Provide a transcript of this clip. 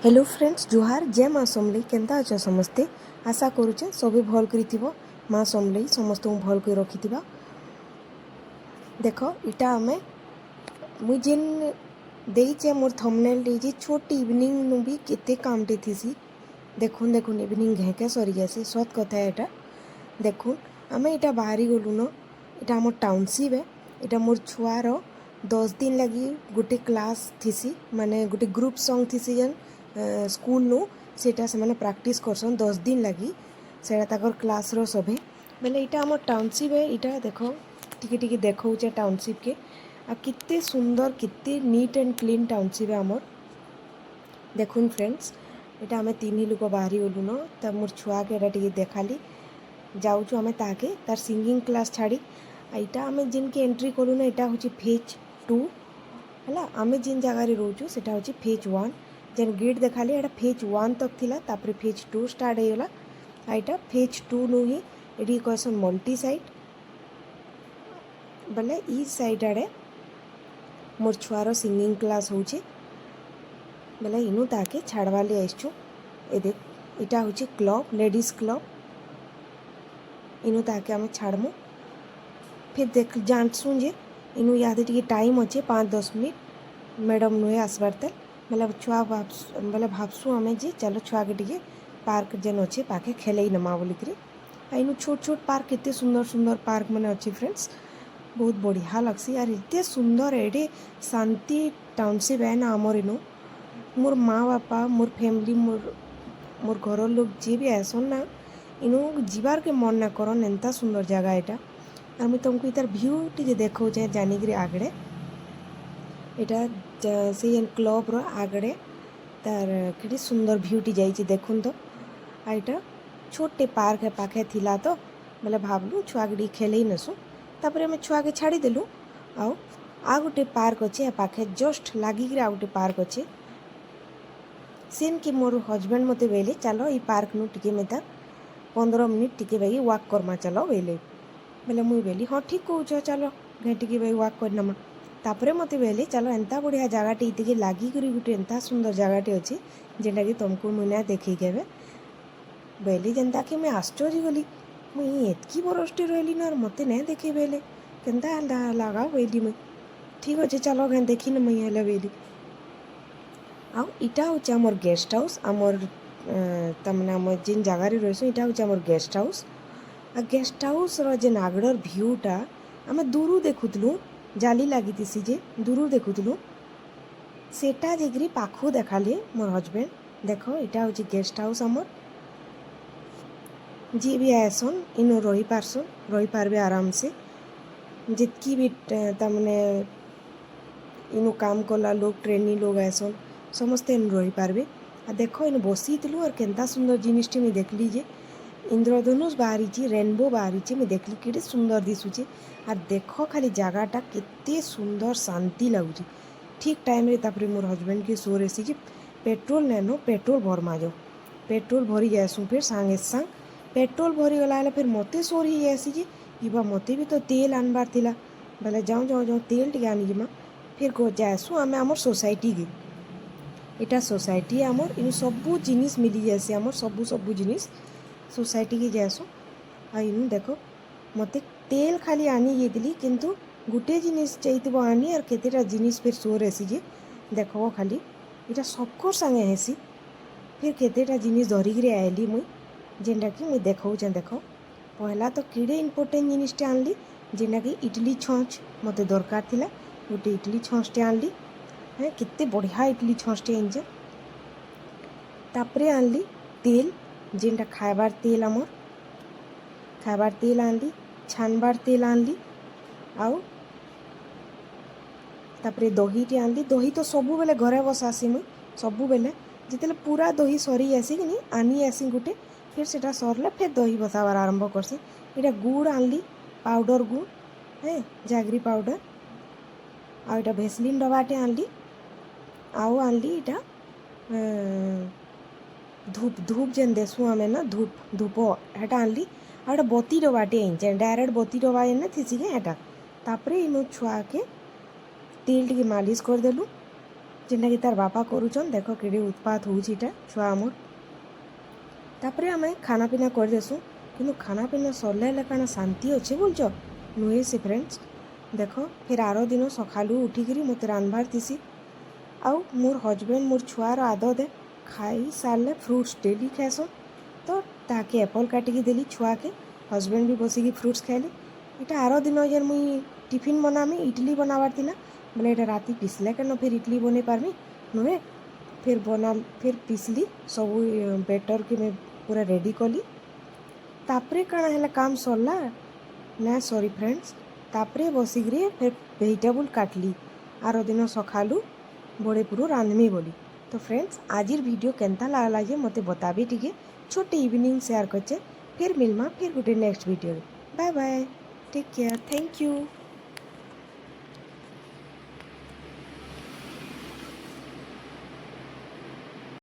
Hello friends जुहार जय माँ समलई केन्ता अछ समस्ते आशा करुचे सभी भल कर माँ समलई समस्त को भल कर रखि देख इटा आमे मुई जेन देचे मोर थंबनेल देजे छोटी इवनिंग नु भी केते कामटे थीसी देखुन देखुन इवनिंग घेके सरी जासी सत कथा एटा देखुन आमे इटा बाहरी गलु न इटा मोर टाउनशिप है इटा मोर छुआर 10 दिन लगी गोटे क्लास थीसी माने गोटे ग्रुप सॉन्ग थीसी जेन स्कूल नु सेटा से माने प्रैक्टिस करसन 10 दिन लगी सेटा ताकर क्लास रो सभे बेले इटा हमर टाउनशिप है इटा देखो टिके टिके देखौचे टाउनशिप के आ कित्ते सुंदर कित्ते नीट एंड क्लीन टाउनशिप है हमर देखुन फ्रेंड्स इटा हमें तीन ही लोक बाहरी गलु न त मोर छुआ के एटा टिके देखाली जाऊछु हमें ताके तार सिंगिंग क्लास छाड़ी इटा हमें जिन के एंट्री कलु न इटा होची फेज 2 हला हमें जिन जगह रे रहउछु सेटा होची फेज 1 जेन गेट देखाली एटा फेज 1 तक थिला तापर फेज 2 स्टार्ट होइला आइटा फेज 2 नु ही एडी कहसन मल्टी साइट बले ई साइड आड़े मोर छुआर सिंगिंग क्लास होचे बले इनु ताके छाड़वाले आइछु ए देख इटा होची क्लब लेडीज क्लब इनु ताके हमें छाड़मु फिर देख जानसु जे इनु यादे टिके टाइम अच्छे 5-10 मिनट मैडम नुहे आसबार तक मतलब छुआ बोले भावसु हमें जे चलो छुआ के टिके पार्क जेन अच्छे पाखे खेलई नमा बोलिक इनु छोट छोट पार्क केते सुंदर सुंदर पार्क मैंने अच्छे फ्रेंड्स बहुत बढ़िया लगसी यार एते सुंदर एडे शांति टाउनशिप है ना आमर इनु मोर माँ बापा मोर फैमिली मोर घर लोग जी भी आसन ना इनु जीवार के मन ना करन एंता सुंदर जगह एटा और मुझे तुमको इतार व्यू टी देखो जाए जानिक आगड़े इटा से क्लब रो आगड़े तार कि सुंदर भ्यूटी जाइए देखुन तो आईटा छोटे पार्क है पाखे थिला तो बोले भावलु छुआ के खेल नसु तापर आम छुआ के छाड़ी देलु आ गोटे पार्क अच्छे पाखे जस्ट लागिक आ गोटे पार्क अच्छे सेन कि मोर हजबैंड मते बेले चलो ये पार्क नु टिके मेता 15 मिनट टिके भाई वाक करमा चलो बेले बेले मुई बेली हाँ ठीक कौच चलो घे टिके भाई वाक करनमा तापरे मते बेले चलो एंता बढ़िया जगहटे इतिके लागिक गोटे एंता सुंदर जगहटे अच्छे जेनटा कि तुमको मुझे देखी केबे बेली जेनता कि मैं आश्चर्य गली मुई एतकी बरसटे रही ना मते नहीं देखे बेले केनता लगा बेली मुई ठीक अच्छे चलो घे देखी न मुई हेले बेली इटा हूँ आमर गेस्ट हाउस आमर तमने आम जिन जगार रही इटा हूँ आमर गेस्ट हाउस आ गेस्ट हाउस जेन आगड़र भ्यूटा आम दूर देखुलु जाली लगी जे दूर देखुलु सेटा जेकरी पाखु देखाले मोर हजबैंड देखो इटा हूँ गेस्ट हाउस आमर जी भी आसन इन रही पारसन रही पारबे आराम से जितकी भी तमने इनु काम कला लोग ट्रेनी लोग आसन समस्ते इन रही पारबे आ देखो इन बसी और केंता सुंदर जिनिसटे मुझे देखली जे इंद्रधनुष बाहरी रेनबो बाहरी मुझे देखली कि सुंदर दिशुचे और देखो खाली जगहटा केते सुंदर शांति लगुच ठीक टाइम रे तापरे मोर हजबैंड के शोर एसी जे पेट्रोल नैनो पेट्रोल भरमा जाओ पेट्रोल भरी जाएसु फिर सांगे सांग पेट्रोल भरी गला फिर मते शोर ही जाएसी जे इबा मते भी तो तेल आनबार थिला बोले जाऊँ जाऊँ जाऊँ तेल टी आनी जिमा फिर जाएसु आम आमर सोसाइटी गई इटा सोसाइटी आमर इन सबू जिनिस मिली जाएसी आमर सबू सबू जिनिस सोसाइटी की जाएसु आ इन देखो मते तेल खाली आनी जाइली किंतु गोटे जिनिस चाहिए आनी और केतेटा जिनिस फिर शोर हेसी जे देखो खाली इटा सबको संगे हेसी फिर केतेटा जिनिस धरिक आइली मुई जेनटा कि मुई देखौचे देखो पहला तो किड़े इम्पोर्टेंट जिनिसटे आनली जेनटा कि इडली छंच मते दरकार थिला गोटे इडली छंचटे आनली हाँ कितने बढ़िया इडली छंचटे आनचे तापरे आनली तेल जेनटा खाइबार तेल आमर खाइबार तेल आनली छानबार तेल आनली आउ तापरे दहीटे आनली दही तो सबु बेले घरे बसासी मुई सबु बेले जिते पूरा दही सरी आसी कि आनी आसी गोटे फिर सेटा सरले फिर दही बसाबार आरंभ करसी इटा गुड़ आनली पाउडर गुड़ है जागरी पाउडर आ इटा भेसलिन डबाटे आनली आउ आनली इटा धूप धूप जेन देसु आमे ना धूप धूप हेटा आनली आ बती डबाटे आनचे डायरेक्ट बती डबा एने थीसी के हेटा तापरे इनु छुआ के तेल टिके मालिश कर देलु ଯେନ୍ଟାକି ତାର୍ ବାପା କରୁଛନ୍ ଦେଖ କେଡ଼େ ଉତ୍ପାତ ହଉଛି ଇଟା ଛୁଆ ଆମର୍। ତାପରେ ଆମେ ଖାନା ପିନା କରିଦେସୁଁ କିନ୍ତୁ ଖାନା ପିନା ସରଲେ ହେଲେ କାଣା ଶାନ୍ତି ଅଛେ ବୋଲୁଛ ନୁହେଁ ସେ ଫ୍ରେଣ୍ଡସ୍। ଦେଖ ଫେର୍ ଆର ଦିନ ସକାଳୁ ଉଠିକିରି ମୋତେ ରାନ୍ଧବାର୍ ଥିସି। ଆଉ ମୋର୍ ହଜବେଣ୍ଡ ମୋର୍ ଛୁଆର ଆଦତ ଖାଇ ସାରିଲେ ଫ୍ରୁଟ୍ସ ଡେଲି ଖାଏସନ୍। ତ ତାକେ ଏପଲ୍ କାଟିକି ଦେଲି ଛୁଆକେ, ହଜବେଣ୍ଡ ବି ବସିକି ଫ୍ରୁଟ୍ସ ଖାଇଲେ। ଇଟା ଆର ଦିନ ଯେନ୍ ମୁଇଁ ଟିଫିନ୍ ବନାମି ଇଟଲି ବନାବାର ଥିଲା ବୋଲେ ଏଇଟା ରାତି ପିସଲେ କେନ ଫେର୍ ଇଟଲି ବନେଇ ପାରମି ନୁହେଁ। ଫେର୍ ପିसଲି ସବୁ ବେଟର୍କେ ମୁଇଁ पूरा रेडी कली। तापरे काଣା ହେଲା काम सरला ना सॉरी फ्रेंड्स। तापरे बसिकरी फिर वेजिटेबल काटली आरो दिन सकालू बड़े पुरु रांधमी बोली। तो फ्रेंड्स आजिर वीडियो केनता लागला जे मते बताबी टिके छोटे इवनिंग शेयर करचे। फिर मिलमा फिर गुटे next video. Bye bye, take care, thank you.